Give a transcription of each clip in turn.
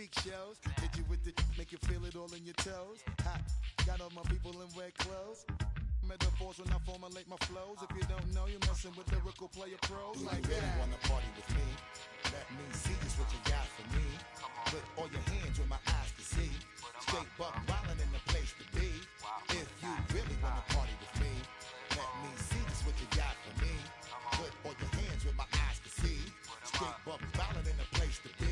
freak shows. Hit you with the make you feel it all in your toes. Hot, got all my people in red clothes. Metaphors when I formulate my flows. If you don't know, you're messing with lyrical player pros. Do like you really that. wanna party with me? Let me see just what you got for me. Put all your hands where my eyes can see. Straight buck wildin' in the place to be. If you really wanna party with me, let me see just what you got for me. Put all your hands where my eyes can see. Straight buck wildin' in the place to be.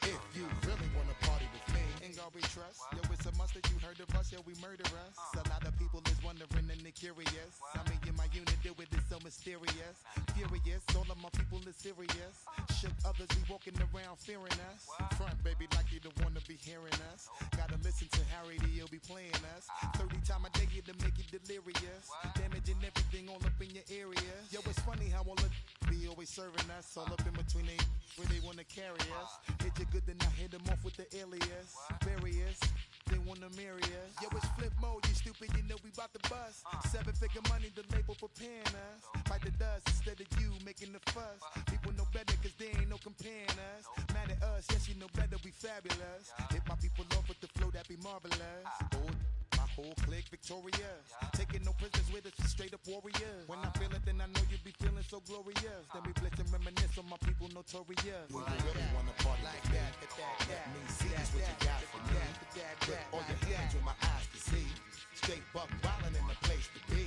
If you really wanna party with me, Ain't gonna be trust. Yo, it's a must that you heard of us. Yo, we murder us. A lot of people is wondering and they're curious. I mean, in my unit, do it is so mysterious. Furious, all of my people is serious. Shook others be walking around fearing us. Front, baby, like you don't wanna be hearing us. Gotta listen to Harry D, he'll be playing us. 30 times a day to make you delirious. Damaging everything all up in your area. Yo, it's funny how all the be always serving us. All up in between they where they wanna carry us. Hit you good, then I hit them off with the alias. Various, they wanna marry us. Yo, it's flip mode, you stupid, you know we bout to bust. 7-figure money, the label preparing us. Fight the dust instead of you making the fuss. People know better cause they ain't no comparing us. Mad at us, yes you know better, we fabulous. Hit my people off with the flow, that be marvelous. Oh, my whole clique victorious. Taking no prisoners with us, straight up warriors. When I feel it, then I know you be feeling so glorious. Then we blitz and reminisce on my people notorious. do you really wanna party with me? Let me see just what you got for me. Put all your hands where my eyes can see. Straight buck wildin' in the place to be.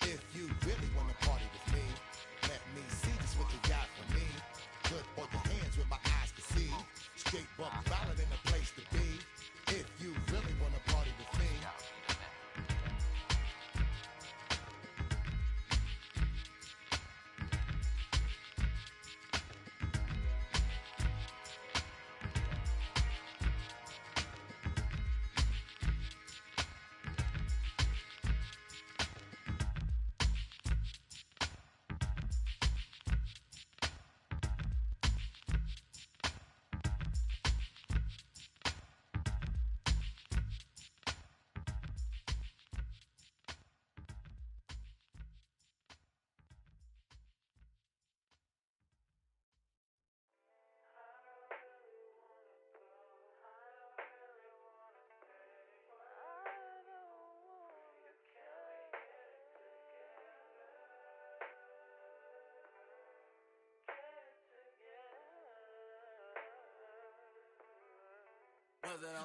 If you really wanna party with me, let me see just what you got for me. Put all your hands where my eyes can see. Straight buck wildin' in the place to be. If you really wanna party with me.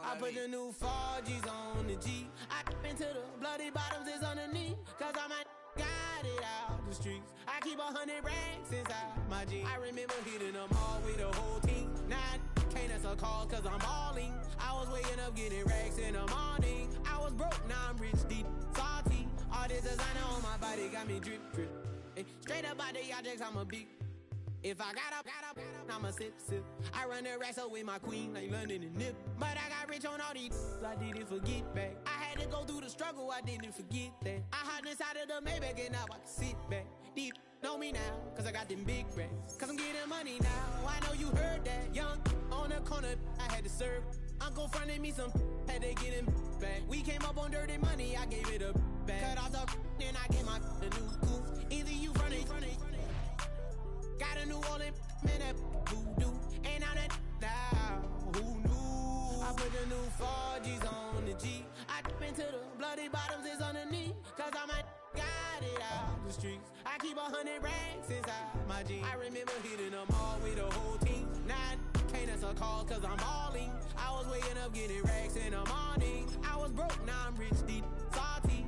I put the new 4Gs on the G. I into the bloody bottoms is underneath. Cause I might got it out the streets. I keep 100 racks inside my jeans. I remember hitting them all with the whole team. Now I can't answer calls cause I'm balling. I was waking up getting racks in the morning. I was broke, now I'm rich, deep, salty. All this designer on my body got me drip, drip. Hey, straight up out the objects, I'm a big. If I got up, I'ma sip, sip. I run the racks up with my queen like London and Nip. But I got rich on all these, I didn't forget back. I had to go through the struggle, I didn't forget that. I hopped inside of the Maybach and now I can sit back. Deep, know me now, cause I got them big racks. Cause I'm getting money now, I know you heard that. Young, on the corner, I had to serve. Uncle fronted me some, had to get him back. We came up on dirty money, I gave it a back. Cut off the, then I gave my a new coupe. Either you fronted, got a New Orleans, man, that voodoo. And now that now, who knew? I put the new 4Gs on the G. I dip into the bloody bottoms is underneath. Cause I might got it out the streets. I keep 100 racks inside my jeans. I remember hitting them all with the whole team. Now I can't answer calls cause I'm balling. I was waking up getting racks in the morning. I was broke, now I'm rich, deep, salty.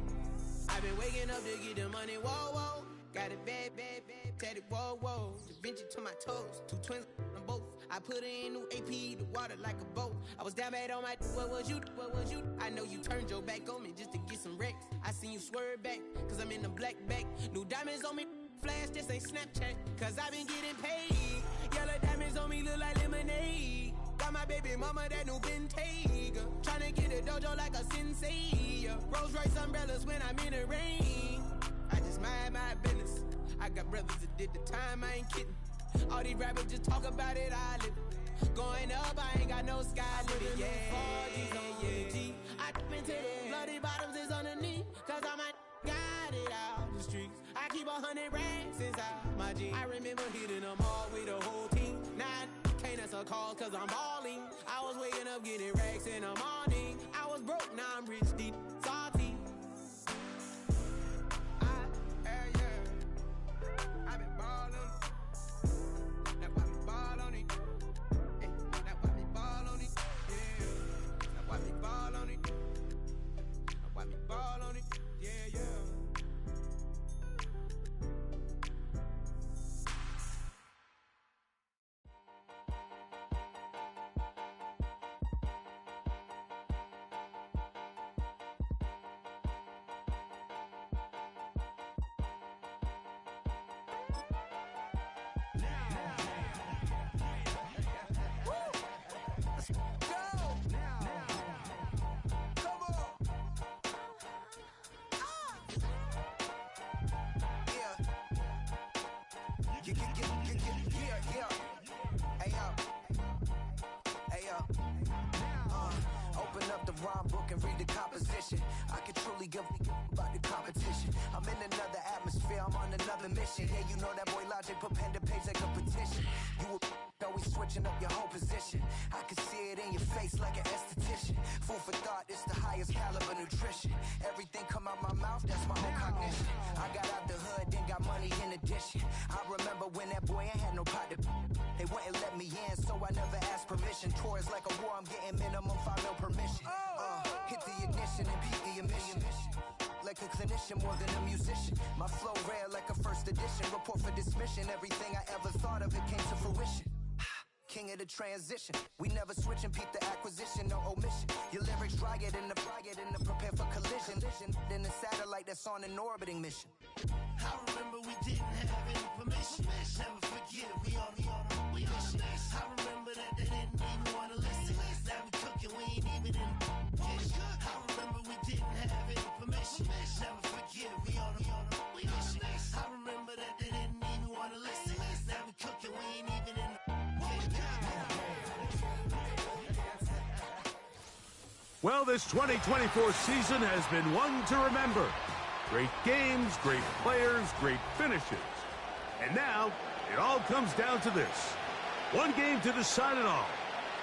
I've been waking up to get the money, whoa, whoa. Got it bad, bad, bad, tatted, whoa, whoa. Da Vinci to my toes, 2 twins on both. I put in new AP, the water like a boat. I was down bad on my, what was you? I know you turned your back on me just to get some wrecks. I seen you swerve back, cause I'm in the black back. New diamonds on me, flash, this ain't Snapchat. Cause I been getting paid. Yellow diamonds on me look like lemonade. Got my baby mama that new Bentayga. Tryna get a dojo like a sensei. Rolls Royce umbrellas when I'm in the rain. I just mind my business. I got brothers that did the time, I ain't kidding. All these rappers just talk about it, I live it. Going up, I ain't got no sky limit. Yeah, yeah. I dip into the bloody bottoms is underneath. Cause I might got it out the streets. I keep 100 racks inside my jeans. I remember hitting them all with the whole team. Now I can't answer calls cause I'm balling. I was waking getting racks in the morning. I was broke, now I'm rich, deep, salty. I've been ballin'. Now why me ball on it? Now why me ball on it? Yeah. Now why me ball on it? Now why me ball on it? Yeah, yeah. Open up the rhyme book and read the composition. I can truly give about the competition. I'm in another atmosphere, I'm on another mission. Yeah, you know that boy Logic put pen to page like a petition. You always switching up your whole position. I can see it in your face like an esthetician. Food for thought, it's the highest caliber nutrition. Everything come out my mouth, that's my own cognition. I got out the hood, then got money in addition. I remember when that boy ain't had no pot to. They wouldn't let me in, so I never asked permission. Tours like a war, I'm getting minimum 5 mil permission. Hit the ignition and beat the emission. Like a clinician more than a musician. My flow rare like a first edition. Report for dismission. Everything I ever thought of, it came to fruition. King of the transition. We never switch and peep the acquisition, no omission. Your lyrics dry it in the prepare for collision. Then the satellite that's on an orbiting mission. I remember we didn't have any permission. Never forget, we on a mission. I remember that they didn't even want to listen. Now we cooking, we ain't even in the kitchen. I remember we didn't have any permission. Never forget, we on a mission. I remember that they didn't even want to listen. Now we cooking, we ain't even in the Well, this 2024 season has been one to remember. Great games, great players, great finishes. And now, it all comes down to this. One game to decide it all.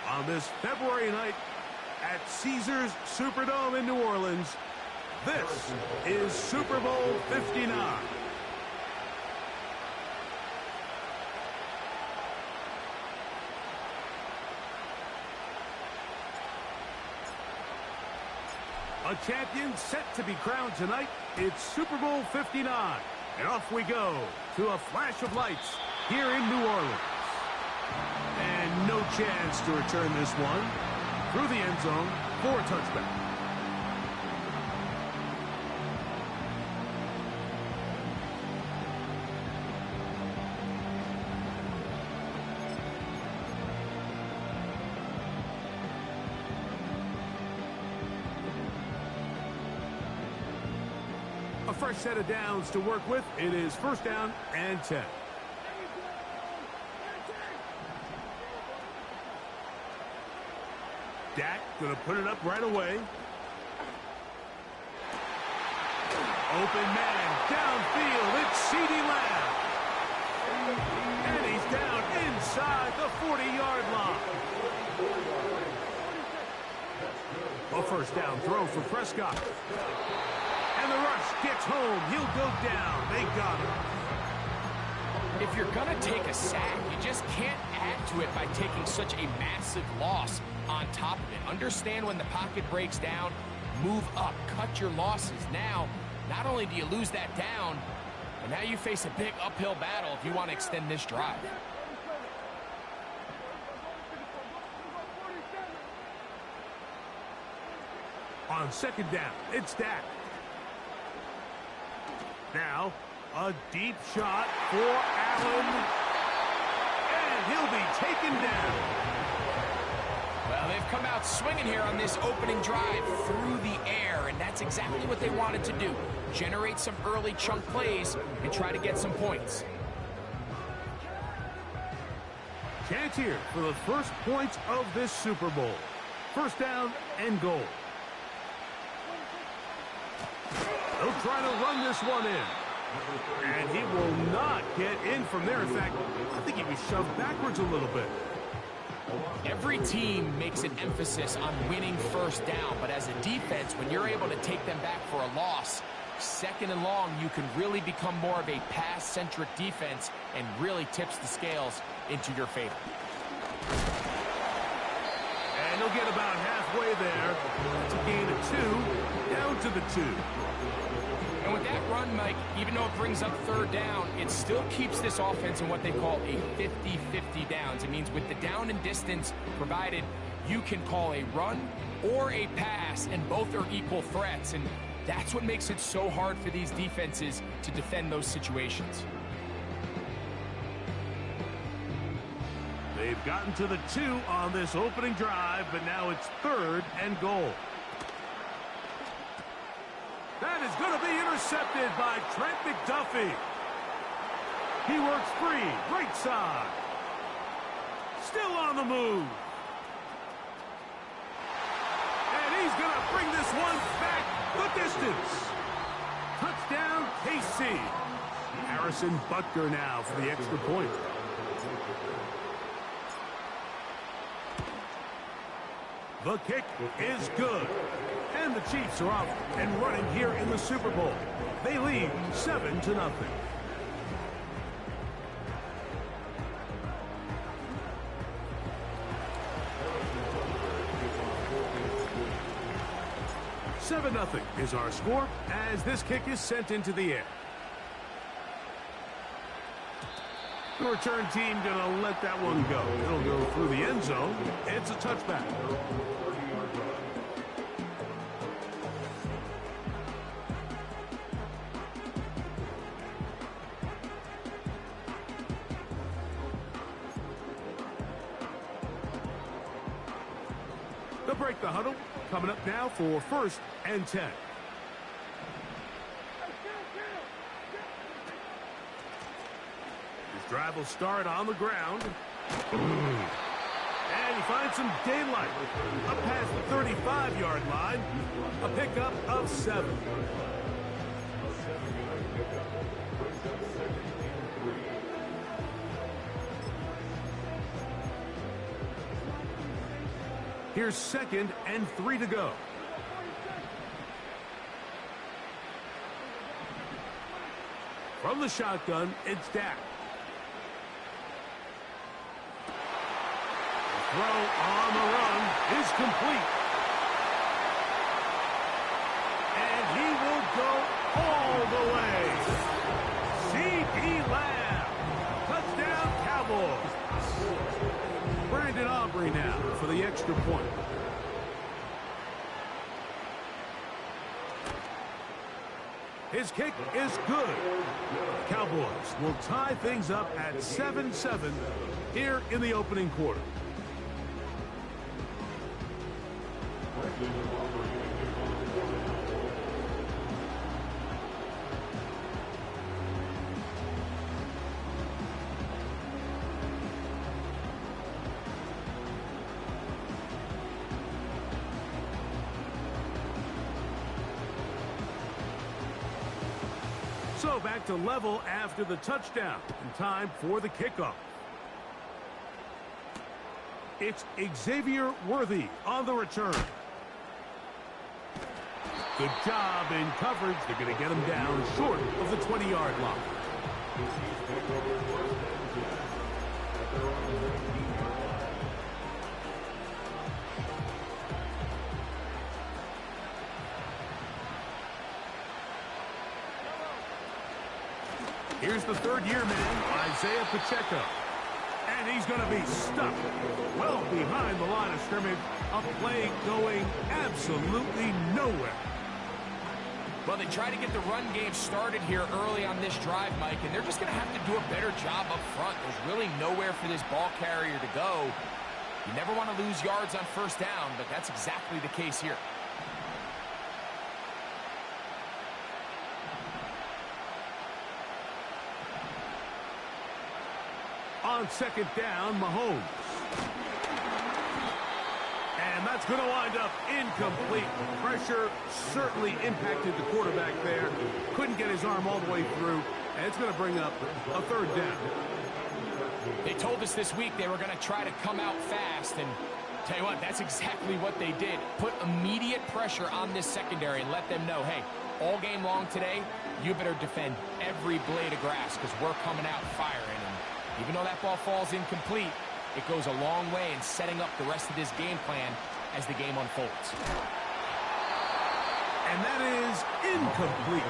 On this February night at Caesars Superdome in New Orleans, this is Super Bowl 59. A champion set to be crowned tonight. It's Super Bowl 59. And off we go to a flash of lights here in New Orleans. And no chance to return this one through the end zone for a touchback. A fresh set of downs to work with. It is first down and 10. Dak going to put it up right away. Open man downfield. It's CeeDee Lamb. And he's down inside the 40-yard line. A first down throw for Prescott. And the rush gets home. He'll go down. They got him. If you're going to take a sack, you just can't add to it by taking such a massive loss on top of it. Understand when the pocket breaks down, move up, cut your losses. Now, not only do you lose that down, but now you face a big uphill battle if you want to extend this drive. On second down, it's Dak. Now, a deep shot for Allen. And he'll be taken down. Well, they've come out swinging here on this opening drive through the air, and that's exactly what they wanted to do. Generate some early chunk plays and try to get some points. Chance here for the first points of this Super Bowl. First down and goal. They'll try to run this one in. And he will not get in from there. In fact, I think he was shoved backwards a little bit. Every team makes an emphasis on winning first down, but as a defense, when you're able to take them back for a loss, second and long, you can really become more of a pass-centric defense and really tips the scales into your favor. And he'll get about halfway there. It's a gain of 2, down to the 2. And with that run, Mike, even though it brings up third down, it still keeps this offense in what they call a 50-50 downs. It means with the down and distance provided, you can call a run or a pass, and both are equal threats. And that's what makes it so hard for these defenses to defend those situations. They've gotten to the 2 on this opening drive, but now it's 3rd and goal. That is going to be intercepted by Trent McDuffie. He works free, right side. Still on the move. And he's going to bring this one back the distance. Touchdown, KC. Harrison Butker now for the extra point. The kick is good. And the Chiefs are off and running here in the Super Bowl. They lead 7-0. $7-0 is our score as this kick is sent into the air. The return team gonna let that one go. It'll go through the end zone. It's a touchback. They'll break the huddle. Coming up now for 1st and 10. His drive will start on the ground. And he finds some daylight. Up past the 35-yard line. A pickup of 7. Here's 2nd and 3 to go. From the shotgun, it's Dak. The throw on the run is complete. And he will go all the way. C.D. Lamb. Touchdown, Cowboys. Brandon Aubrey now for the extra point. His kick is good. The Cowboys will tie things up at 7-7 here in the opening quarter. So back to level after the touchdown. And time for the kickoff. It's Xavier Worthy on the return. Good job in coverage. They're going to get him down short of the 20-yard line. Here's the third-year man, Isaiah Pacheco. And he's going to be stuck well behind the line of scrimmage. A play going absolutely nowhere. Well, they try to get the run game started here early on this drive, Mike, and they're just going to have to do a better job up front. There's really nowhere for this ball carrier to go. You never want to lose yards on first down, but that's exactly the case here. On second down, Mahomes. And that's going to wind up incomplete. Pressure certainly impacted the quarterback there. Couldn't get his arm all the way through. And it's going to bring up a third down. They told us this week they were going to try to come out fast, and tell you what, that's exactly what they did. Put immediate pressure on this secondary and let them know, hey, all game long today, you better defend every blade of grass because we're coming out firing. And even though that ball falls incomplete, it goes a long way in setting up the rest of this game plan as the game unfolds. And that is incomplete.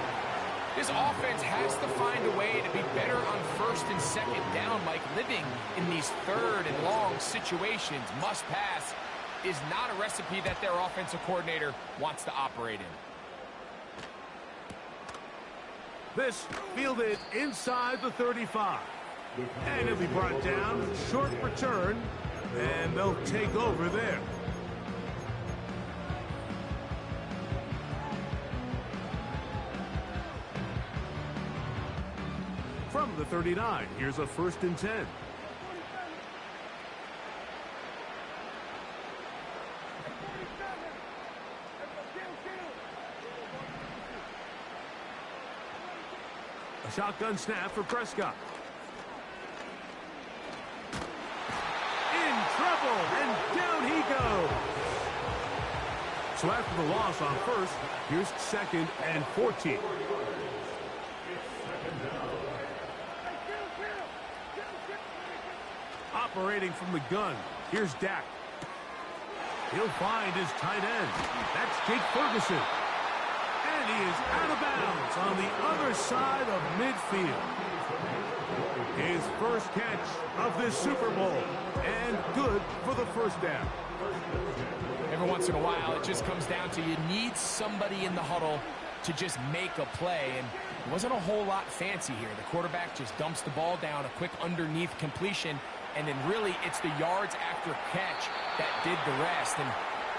This offense has to find a way to be better on first and second down, Mike. Living in these third and long situations, must pass, is not a recipe that their offensive coordinator wants to operate in. This fielded inside the 35. And it'll be brought down, short return, and they'll take over there. From the 39, here's a 1st and 10. A shotgun snap for Prescott. In trouble, and down he goes. So after the loss on first, here's 2nd and 14. Operating from the gun, here's Dak. He'll find his tight end. That's Jake Ferguson. And he is out of bounds on the other side of midfield. His first catch of this Super Bowl, and good for the first down. Every once in a while, it just comes down to you need somebody in the huddle to just make a play, and it wasn't a whole lot fancy here. The quarterback just dumps the ball down, a quick underneath completion, and then really it's the yards after catch that did the rest, and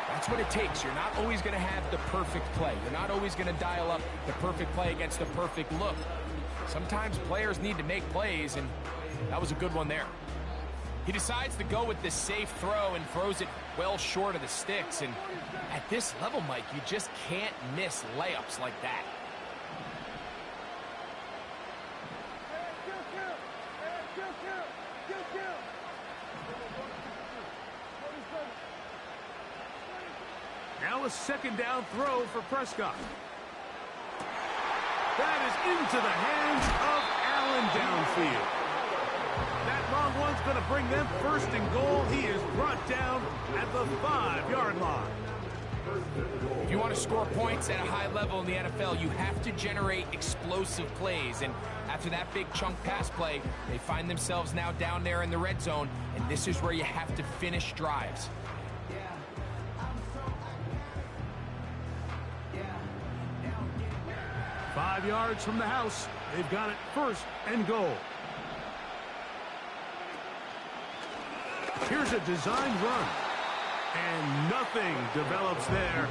that's what it takes. You're not always going to have the perfect play. You're not always going to dial up the perfect play against the perfect look. Sometimes players need to make plays, and that was a good one there. He decides to go with this safe throw and throws it well short of the sticks, and at this level, Mike, you just can't miss layups like that. Now a 2nd down throw for Prescott. That is into the hands of Allen downfield. That long one's going to bring them 1st and goal. He is brought down at the 5-yard line. If you want to score points at a high level in the NFL, you have to generate explosive plays. And after that big chunk pass play, they find themselves now down there in the red zone. And this is where you have to finish drives. 5 yards from the house. They've got it 1st and goal. Here's a designed run. And nothing develops there.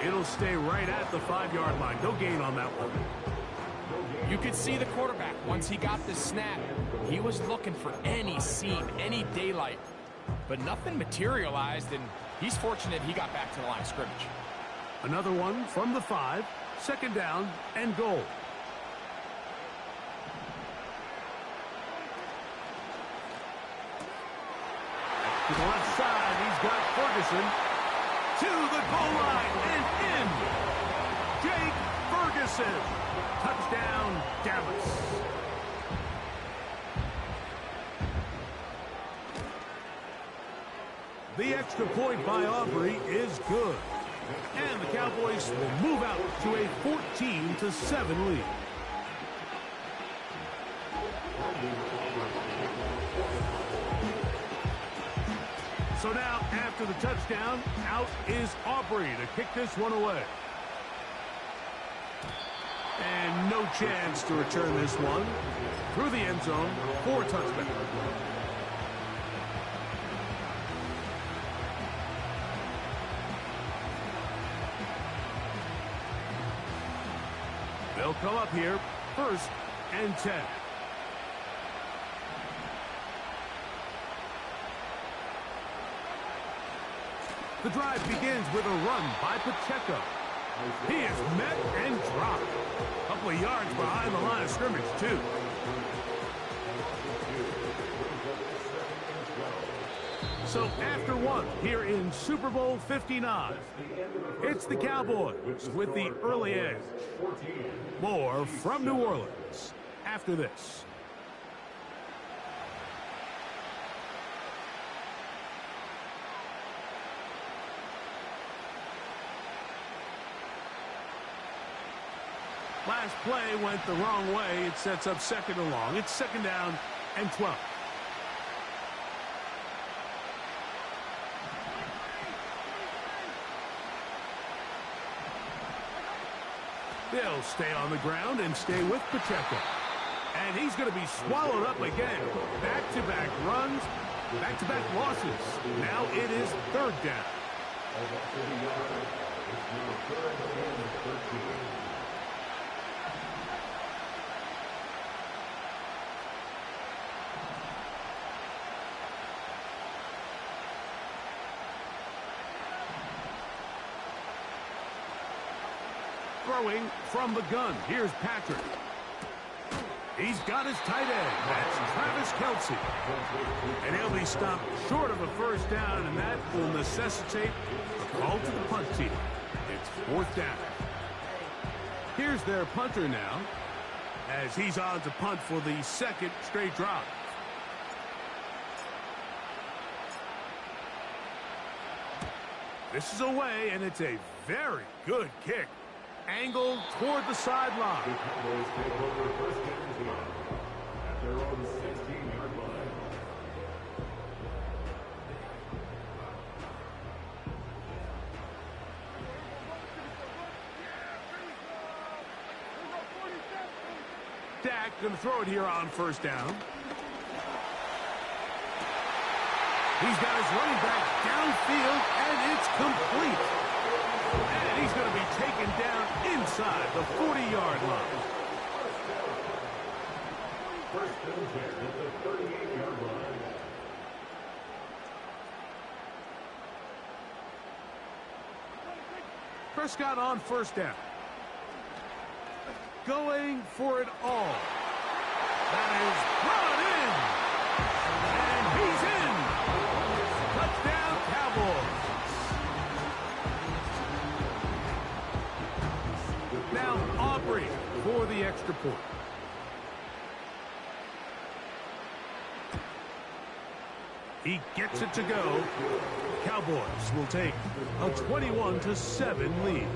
It'll stay right at the 5-yard line. No gain on that one. You could see the quarterback, once he got the snap, he was looking for any seam, any daylight. But nothing materialized, and he's fortunate he got back to the line of scrimmage. Another one from the 5. 2nd down and goal. To the left side, he's got Ferguson to the goal line and in. Jake Ferguson. Touchdown, Dallas. The extra point by Aubrey is good. And the Cowboys will move out to a 14-7 lead. So now, after the touchdown, out is Aubrey to kick this one away. And no chance to return this one through the end zone for a touchdown. They'll come up here, 1st and 10. The drive begins with a run by Pacheco. He is met and dropped. A couple of yards behind the line of scrimmage, too. So after one here in Super Bowl 59, it's the Cowboys with the early edge. More from New Orleans after this. Last play went the wrong way. It sets up second and long. It's second down and 12. They'll stay on the ground and stay with Pacheco. And he's going to be swallowed up again. Back-to-back runs, back-to-back losses. Now it is third down. Throwing from the gun. Here's Patrick. He's got his tight end. That's Travis Kelce. And he'll be stopped short of a first down, and that will necessitate a call to the punt team. It's fourth down. Here's their punter now, as he's on to punt for the second straight drive. This is away, and it's a very good kick. Angled toward the sideline. Dak going to throw it here on first down. He's got his running back downfield, and it's complete. And he's going to be taken down inside the 40-yard line. First and 10 at the 38-yard line. Prescott on first down. Going for it all. That is brought in. And he's in. Touchdown, Cowboys. Now Aubrey for the extra point. He gets it to go. Cowboys will take a 21-7 lead.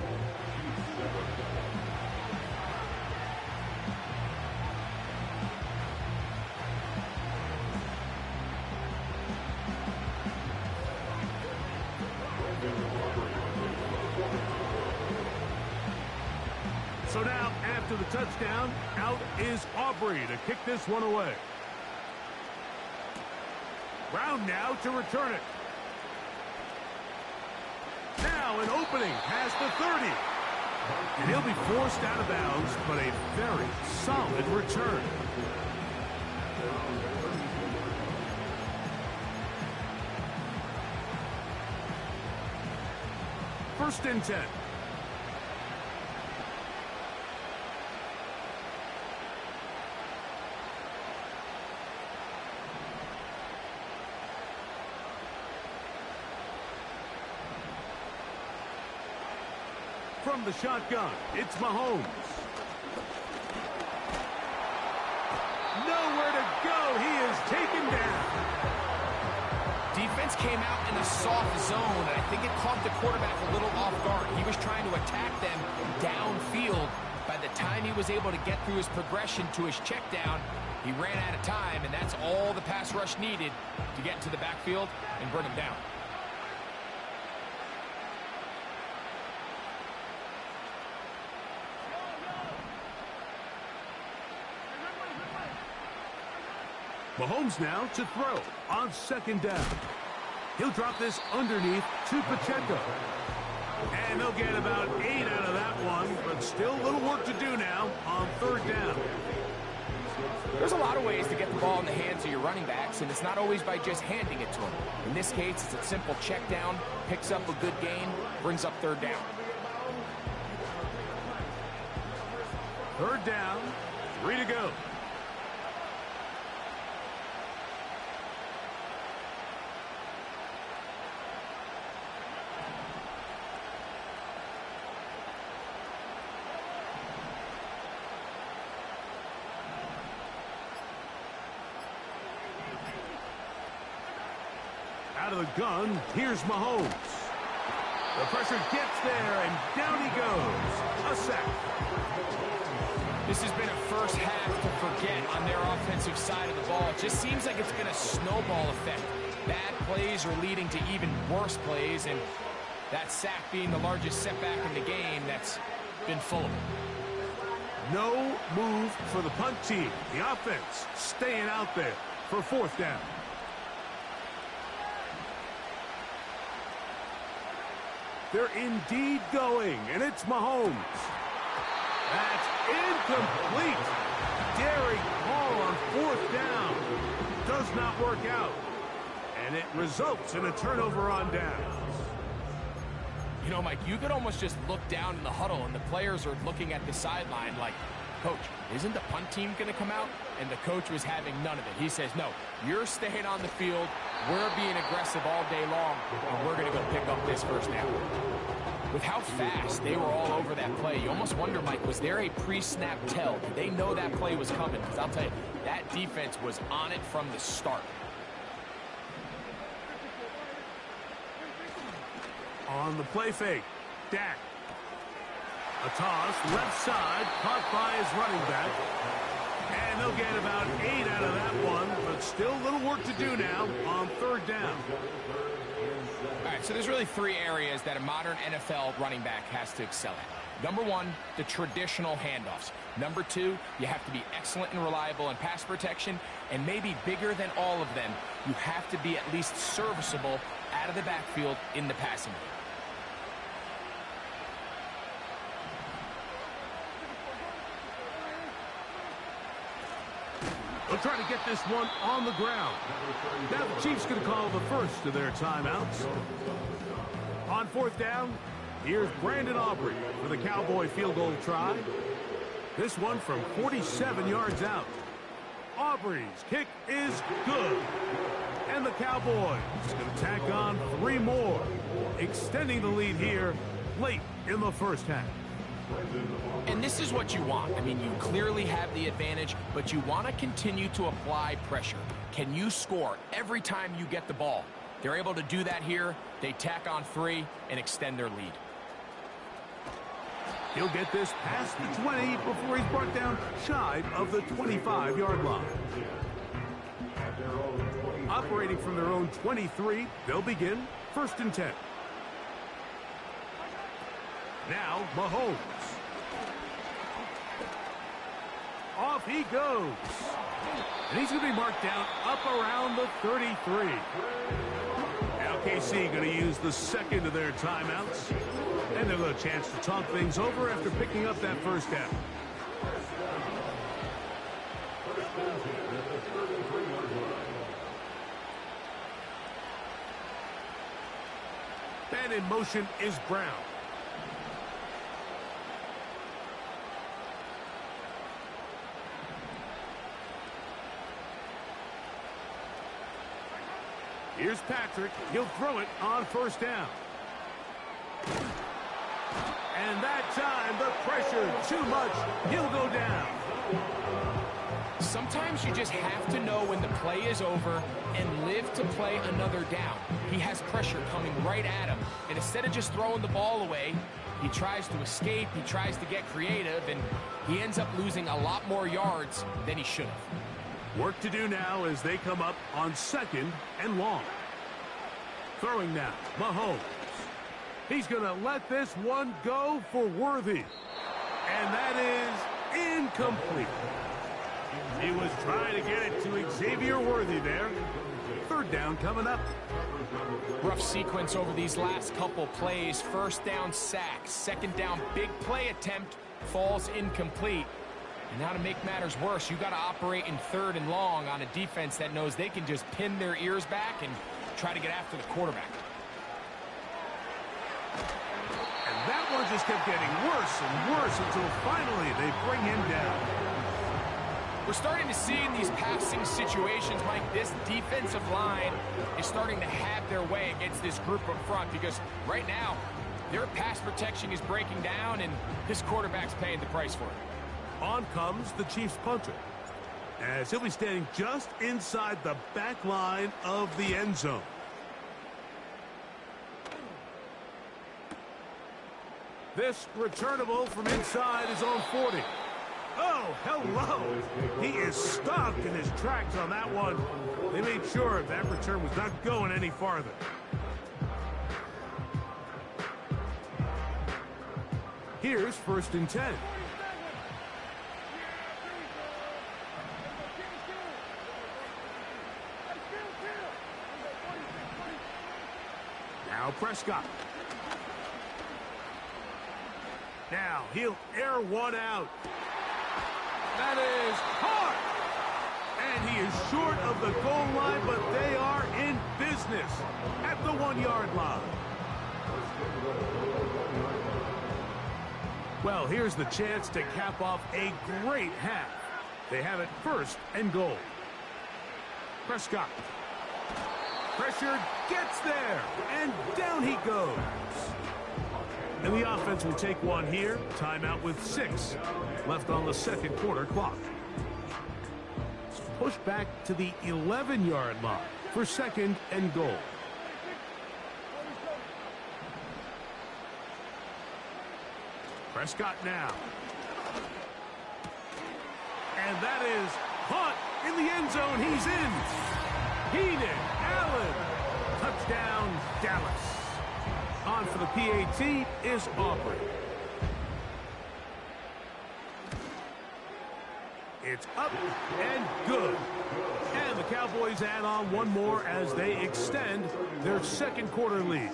So now, after the touchdown, out is Aubrey to kick this one away. Brown now to return it. Now an opening past the 30. And he'll be forced out of bounds, but a very solid return. First and 10. From the shotgun, it's Mahomes. Nowhere to go. He is taken down. Defense came out in a soft zone, and I think it caught the quarterback a little off guard. He was trying to attack them downfield. By the time he was able to get through his progression to his check down, he ran out of time, and that's all the pass rush needed to get into the backfield and bring him down. Mahomes now to throw on second down. He'll drop this underneath to Pacheco. And they'll get about 8 out of that one, but still a little work to do now on third down. There's a lot of ways to get the ball in the hands of your running backs, and it's not always by just handing it to them. In this case, it's a simple check down, picks up a good gain, brings up third down. Third down, 3 to go. gun, here's Mahomes. The pressure gets there, and down he goes. A sack. This has been a first half to forget on their offensive side of the ball. It just seems like it's been a snowball effect. Bad plays are leading to even worse plays, and that sack being the largest setback in the game, that's been full of them. No move for the punt team. The offense staying out there for fourth down. They're indeed going, and it's Mahomes. That's incomplete. Daring Hall on fourth down. Does not work out. And it results in a turnover on downs. You know, Mike, you could almost just look down in the huddle, and the players are looking at the sideline like, Coach, isn't the punt team going to come out? And the coach was having none of it. He says, no, you're staying on the field. We're being aggressive all day long, and we're going to go pick up this first down. With how fast they were all over that play, you almost wonder, Mike, was there a pre-snap tell? Did they know that play was coming? Because I'll tell you, that defense was on it from the start. On the play fake, Dak. A toss, left side, caught by his running back. And they'll get about 8 out of that one, but still a little work to do now on third down. All right, so there's really 3 areas that a modern NFL running back has to excel at. Number 1, the traditional handoffs. Number 2, you have to be excellent and reliable in pass protection. And maybe bigger than all of them, you have to be at least serviceable out of the backfield in the passing game. They'll try to get this one on the ground. Now the Chiefs going to call the first of their timeouts. On fourth down, here's Brandon Aubrey for the Cowboy field goal try. This one from 47 yards out. Aubrey's kick is good. And the Cowboys going to tack on 3 more, extending the lead here late in the first half. And this is what you want. I mean, you clearly have the advantage, but you want to continue to apply pressure. Can you score every time you get the ball? They're able to do that here. They tack on 3 and extend their lead. He'll get this past the 20 before he's brought down shy of the 25-yard line. Operating from their own 23, they'll begin 1st and 10. Now, Mahomes. Off he goes. And he's going to be marked down up around the 33. Now KC going to use the second of their timeouts. And they'll have a chance to talk things over after picking up that first down. And in motion is Brown. Here's Patrick. He'll throw it on first down. And that time, the pressure too much. He'll go down. Sometimes you just have to know when the play is over and live to play another down. He has pressure coming right at him. And instead of just throwing the ball away, he tries to escape, he tries to get creative, and he ends up losing a lot more yards than he should have. Work to do now as they come up on 2nd and long. Throwing now, Mahomes. He's going to let this one go for Worthy. And that is incomplete. He was trying to get it to Xavier Worthy there. 3rd down coming up. Rough sequence over these last couple plays. 1st down sack. 2nd down big play attempt falls incomplete. And now to make matters worse, you got to operate in 3rd and long on a defense that knows they can just pin their ears back and try to get after the quarterback. And that one just kept getting worse and worse until finally they bring him down. We're starting to see in these passing situations, Mike, this defensive line is starting to have their way against this group up front, because right now their pass protection is breaking down and this quarterback's paying the price for it. On comes the Chiefs punter, as he'll be standing just inside the back line of the end zone. This returnable from inside his own 40. Oh, hello. He is stopped in his tracks on that one. They made sure that return was not going any farther. Here's 1st and 10. Now Prescott. Now he'll air one out. That is hard. And he is short of the goal line, but they are in business at the 1-yard line. Well, here's the chance to cap off a great half. They have it 1st and goal. Prescott. Pressured, gets there, and down he goes. And the offense will take one here. Timeout with 6 left on the 2nd quarter clock. Push back to the 11-yard line for 2nd and goal. Prescott now. And that is caught in the end zone. He's in. Keenan Allen. Touchdown, Dallas. On for the PAT is Aubrey. It's up and good. And the Cowboys add on one more as they extend their 2nd quarter lead.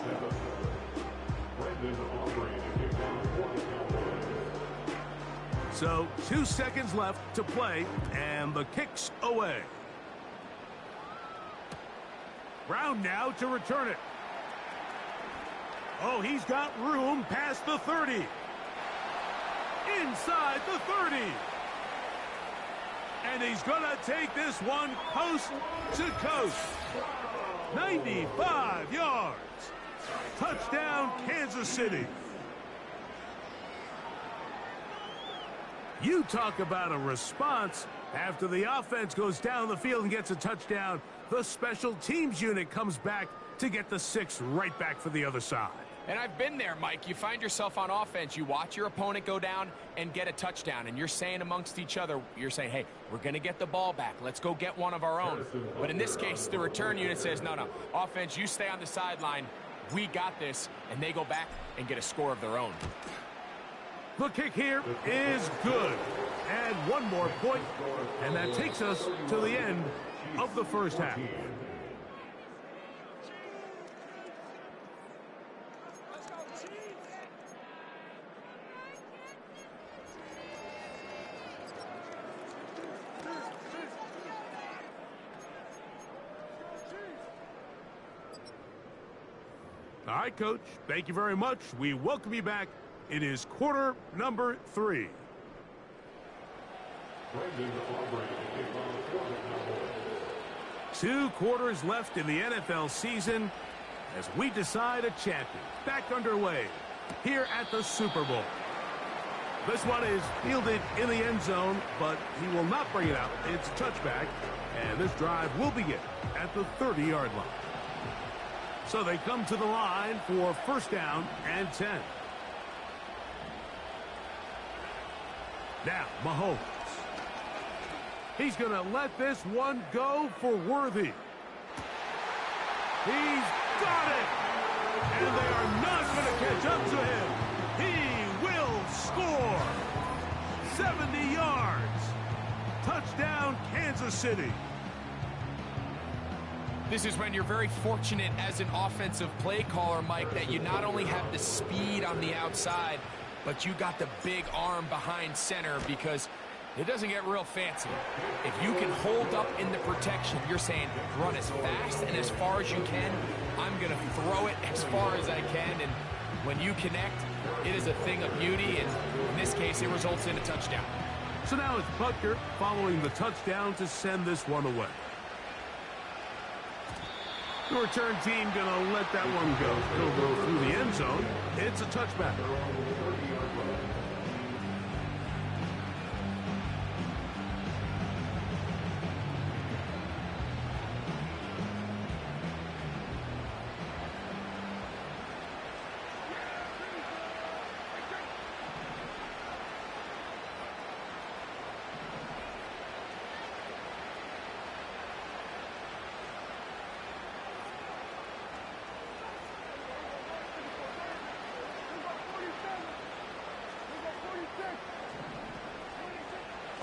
So 2 seconds left to play, and the kick's away. Brown now to return it. Oh, he's got room past the 30. Inside the 30. And he's going to take this one coast to coast. 95 yards. Touchdown, Kansas City. You talk about a response. After the offense goes down the field and gets a touchdown, the special teams unit comes back to get the 6 right back for the other side. And I've been there, Mike. You find yourself on offense. You watch your opponent go down and get a touchdown, and you're saying amongst each other, you're saying, hey, we're going to get the ball back. Let's go get one of our own. But in this case, the return unit says, no, offense, you stay on the sideline. We got this. And they go back and get a score of their own. The kick here is good. And one more point, and that takes us to the end of the 1st half. All right, Coach, thank you very much. We welcome you back. It is quarter number 3. 2 quarters left in the NFL season as we decide a champion. Back underway here at the Super Bowl. This one is fielded in the end zone, but he will not bring it out. It's a touchback, and this drive will begin at the 30-yard line. So they come to the line for 1st down and 10. Now, Mahomes. He's going to let this one go for Worthy. He's got it! And they are not going to catch up to him. He will score! 70 yards. Touchdown, Kansas City. This is when you're very fortunate as an offensive play caller, Mike, that you not only have the speed on the outside, but you got the big arm behind center, because it doesn't get real fancy. If you can hold up in the protection, you're saying run as fast and as far as you can. I'm going to throw it as far as I can, and when you connect, it is a thing of beauty, and in this case, it results in a touchdown. So now it's Butker following the touchdown to send this one away. The return team going to let that one go. It'll go through the end zone. It's a touchback.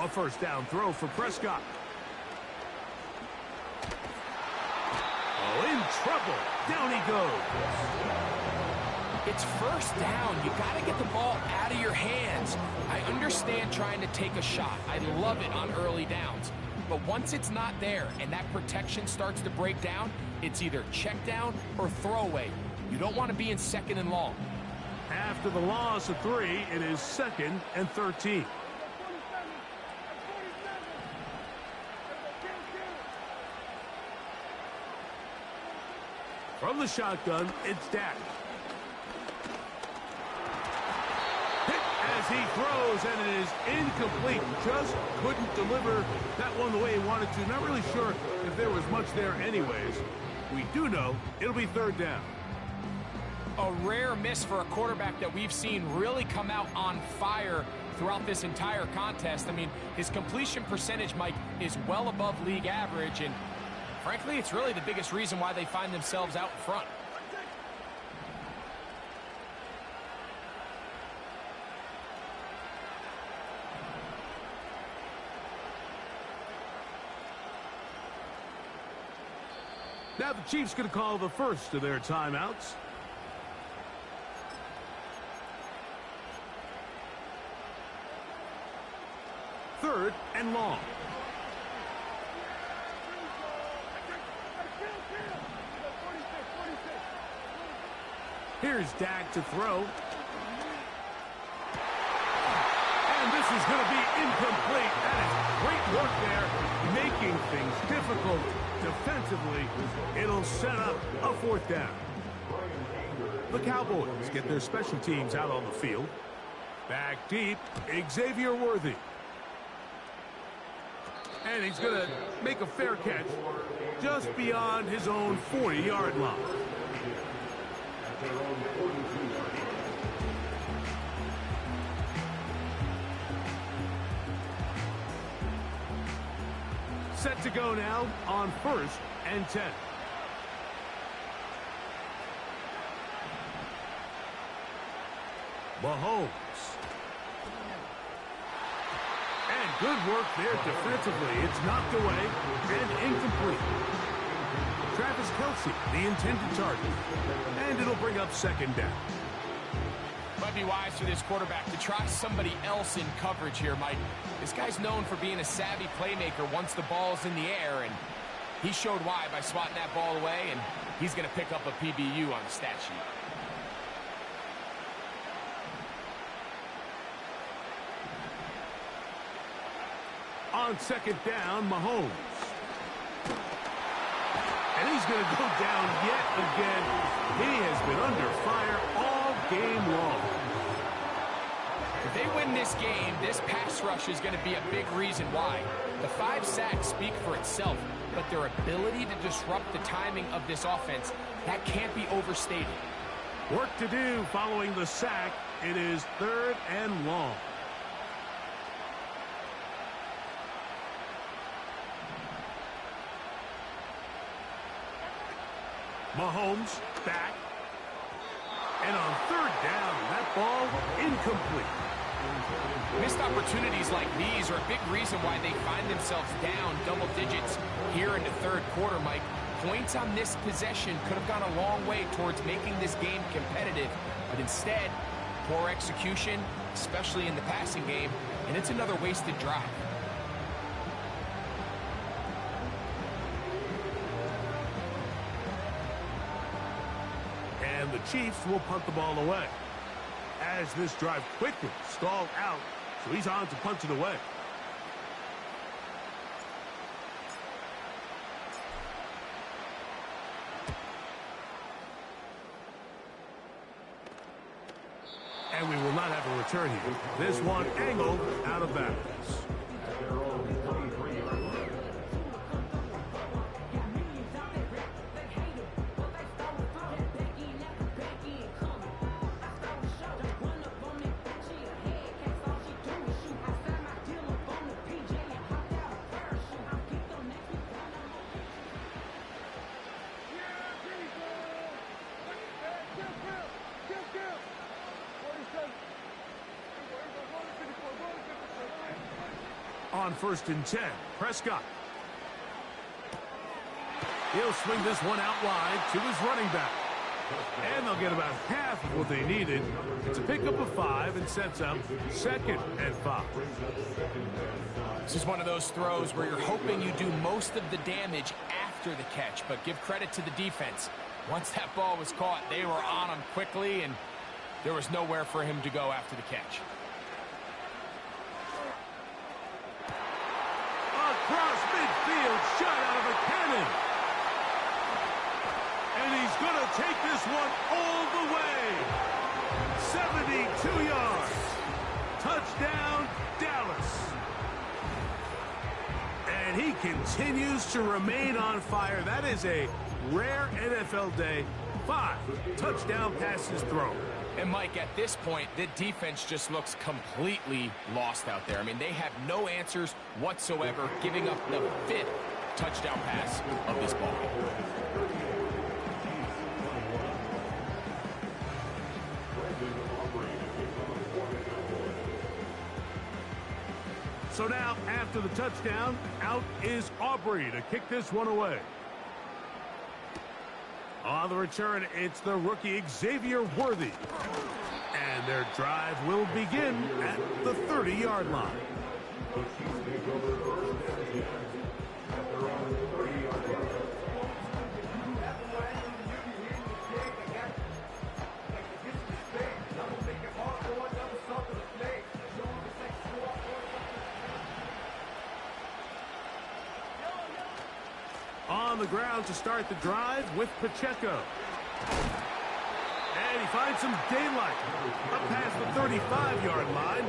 A first down throw for Prescott. Oh, in trouble. Down he goes. It's first down. You got to get the ball out of your hands. I understand trying to take a shot. I love it on early downs. But once it's not there and that protection starts to break down, it's either check down or throwaway. You don't want to be in 2nd and long. After the loss of 3, it is 2nd and 13. From the shotgun, it's Dak. Hit as he throws, and it is incomplete. Just couldn't deliver that one the way he wanted to. Not really sure if there was much there anyways. We do know it'll be 3rd down. A rare miss for a quarterback that we've seen really come out on fire throughout this entire contest. I mean, his completion percentage, Mike, is well above league average, and frankly, it's really the biggest reason why they find themselves out in front. Now the Chiefs going to call the first of their timeouts. Third and long. Here's Dak to throw. And this is going to be incomplete. That is great work there, making things difficult defensively. It'll set up a 4th down. The Cowboys get their special teams out on the field. Back deep, Xavier Worthy. And he's going to make a fair catch just beyond his own 40-yard line. Set to go now on 1st and 10. Mahomes. And good work there defensively. It's knocked away and incomplete. Travis Kelce, the intended target. And it'll bring up 2nd down. Might be wise for this quarterback to try somebody else in coverage here, Mike. This guy's known for being a savvy playmaker once the ball's in the air, and he showed why by swatting that ball away, and he's going to pick up a PBU on the stat sheet. On 2nd down, Mahomes. And he's going to go down yet again. He has been under fire all game long. If they win this game, this pass rush is going to be a big reason why. The 5 sacks speak for itself, but their ability to disrupt the timing of this offense, that can't be overstated. Work to do following the sack. It is 3rd and long. Mahomes back. And on 3rd down, that ball incomplete. Missed opportunities like these are a big reason why they find themselves down double digits here in the 3rd quarter, Mike. Points on this possession could have gone a long way towards making this game competitive, but instead, poor execution, especially in the passing game, and it's another wasted drive. And the Chiefs will punt the ball away. As this drive quickly stalled out, so he's on to punt it away. And we will not have a return here. This one angled out of bounds. On 1st and 10, Prescott. He'll swing this one out wide to his running back. And they'll get about half of what they needed. It's a pickup of 5 and sets up 2nd and 5. This is one of those throws where you're hoping you do most of the damage after the catch, but give credit to the defense. Once that ball was caught, they were on him quickly, and there was nowhere for him to go after the catch. Across midfield, shot out of a cannon. And he's going to take this one all the way. 72 yards. Touchdown, Dallas. And he continues to remain on fire. That is a rare NFL day. 5 touchdown passes thrown. And Mike, at this point, the defense just looks completely lost out there. I mean, they have no answers whatsoever, giving up the 5th touchdown pass of this ball game. So now, after the touchdown, out is Aubrey to kick this one away. On the return, it's the rookie Xavier Worthy. And their drive will begin at the 30-yard line. On the ground to start the drive with Pacheco. And he finds some daylight. Up past the 35-yard line.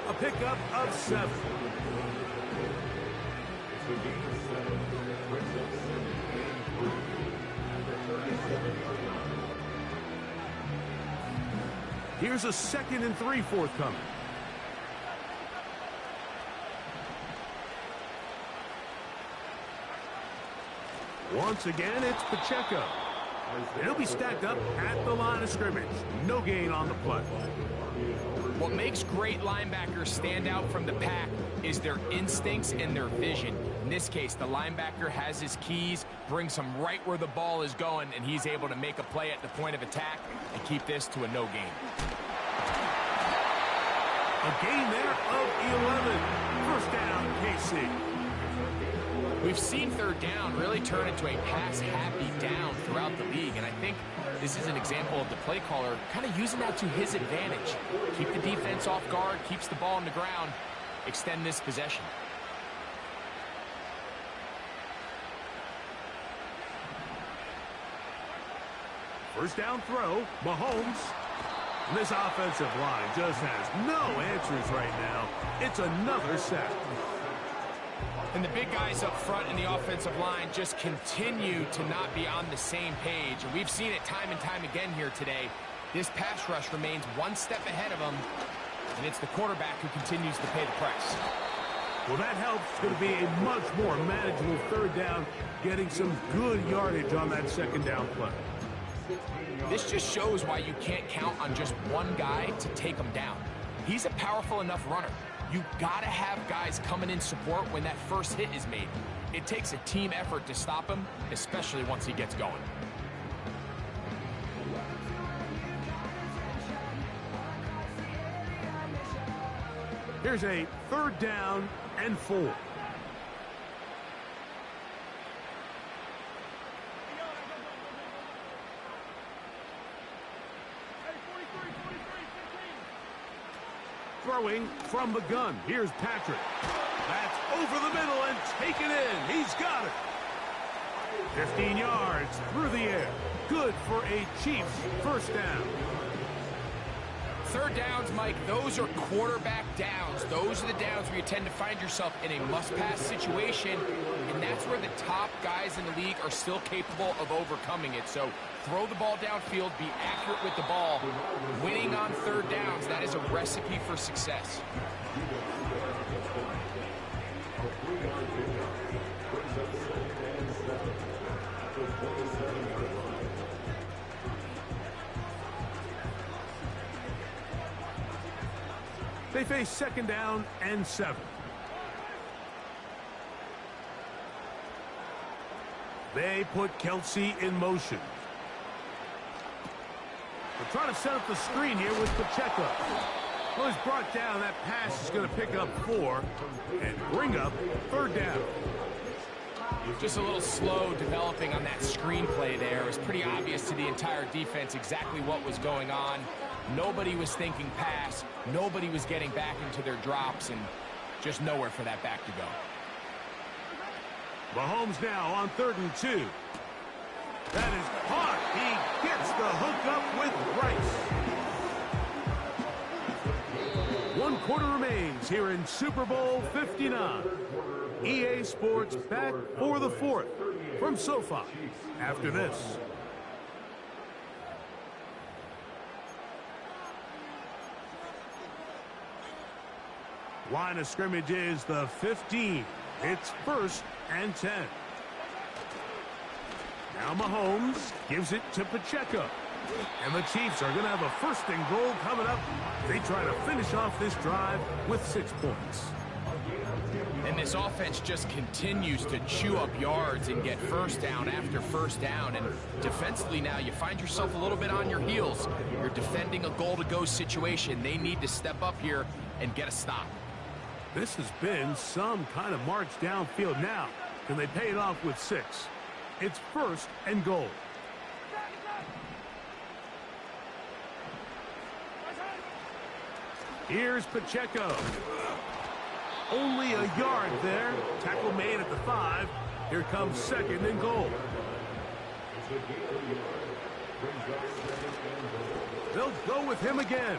A pickup of 7. Here's a 2nd and 3 forthcoming. Once again, it's Pacheco. He'll be stacked up at the line of scrimmage. No gain on the play. What makes great linebackers stand out from the pack is their instincts and their vision. In this case, the linebacker has his keys, brings him right where the ball is going, and he's able to make a play at the point of attack and keep this to a no gain. A gain there of 11. First down, KC. We've seen 3rd down really turn into a pass-happy down throughout the league, and I think this is an example of the play caller kind of using that to his advantage. Keep the defense off guard, keeps the ball on the ground, extend this possession. First down throw, Mahomes. And this offensive line just has no answers right now. It's another sack. And the big guys up front in the offensive line just continue to not be on the same page. And we've seen it time and time again here today. This pass rush remains one step ahead of them, and it's the quarterback who continues to pay the price. Well, that helps. It's going to be a much more manageable 3rd down, getting some good yardage on that 2nd down play. This just shows why you can't count on just one guy to take him down. He's a powerful enough runner. You gotta have guys coming in support when that first hit is made. It takes a team effort to stop him, especially once he gets going. Here's a 3rd down and 4. Throwing from the gun. Here's Patrick. That's over the middle and taken in. He's got it. 15 yards through the air. Good for a Chiefs first down. 3rd downs, Mike, those are quarterback downs. Those are the downs where you tend to find yourself in a must-pass situation, and that's where the top guys in the league are still capable of overcoming it. So throw the ball downfield, be accurate with the ball. Winning on 3rd downs, that is a recipe for success. They face 2nd down and 7. They put Kelsey in motion. They're trying to set up the screen here with Pacheco. Well, he's brought down. That pass is going to pick up 4 and bring up 3rd down. Just a little slow developing on that screenplay there. It was pretty obvious to the entire defense exactly what was going on. Nobody was thinking pass. Nobody was getting back into their drops, and just nowhere for that back to go. Mahomes now on 3rd and 2. That is caught. He gets the hook up with Rice. 1 quarter remains here in Super Bowl 59. EA Sports back for the 4th from SoFi after this. Line of scrimmage is the 15. It's 1st and 10. Now Mahomes gives it to Pacheco. And the Chiefs are going to have a 1st and goal coming up. They try to finish off this drive with 6 points. And this offense just continues to chew up yards and get 1st down after 1st down. And defensively now, you find yourself a little bit on your heels. You're defending a goal-to-go situation. They need to step up here and get a stop. This has been some kind of march downfield now. Can they pay it off with 6? It's 1st and goal. Here's Pacheco. Only a yard there. Tackle made at the 5. Here comes 2nd and goal. They'll go with him again.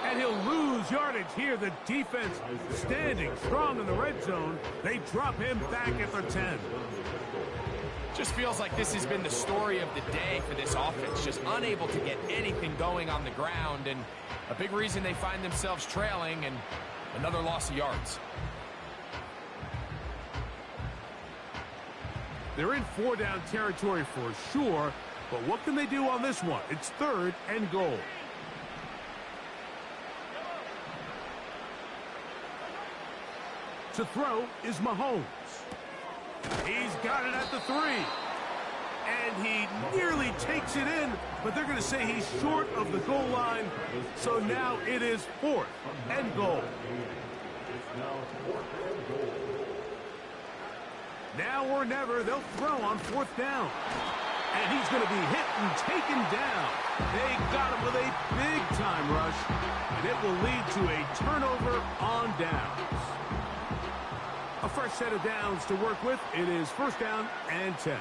And he'll lose yardage here. The defense standing strong in the red zone. They drop him back at their 10. Just feels like this has been the story of the day for this offense. Just unable to get anything going on the ground. And a big reason they find themselves trailing, and another loss of yards. They're in 4-down territory for sure, but what can they do on this one? It's 3rd and goal. To throw is Mahomes. He's got it at the 3. And he nearly takes it in, but they're going to say he's short of the goal line. So now it is 4th and goal. Now or never, they'll throw on 4th down. And he's going to be hit and taken down. They got him with a big-time rush, and it will lead to a turnover on downs. A fresh set of downs to work with. It is 1st down and 10.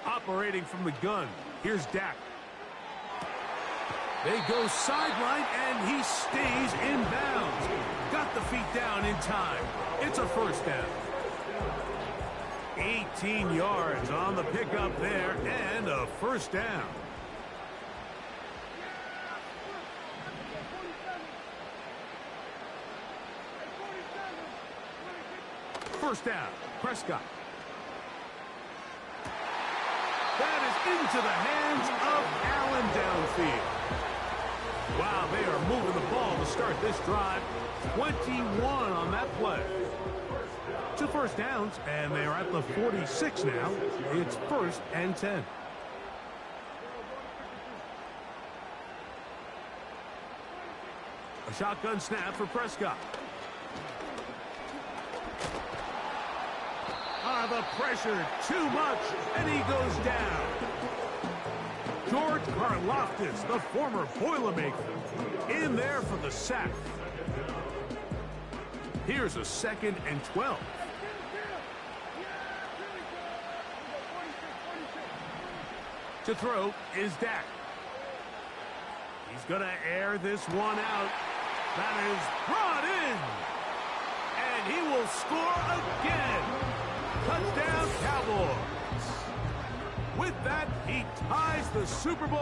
Operating from the gun, here's Dak. They go sideline, and he stays in bounds. Got the feet down in time. It's a 1st down. 18 yards on the pickup there, and a 1st down. First down, Prescott. That is into the hands of Allen downfield. Wow, they are moving the ball to start this drive. 21 on that play. 2 first downs, and they are at the 46 now. It's 1st and 10. A shotgun snap for Prescott. The pressure too much, and he goes down. George Karlaftis, the former Boilermaker, in there for the sack. Here's a 2nd and 12. To throw is Dak. He's going to air this one out. That is brought in. And he will score again. Touchdown, Cowboys. With that, he ties the Super Bowl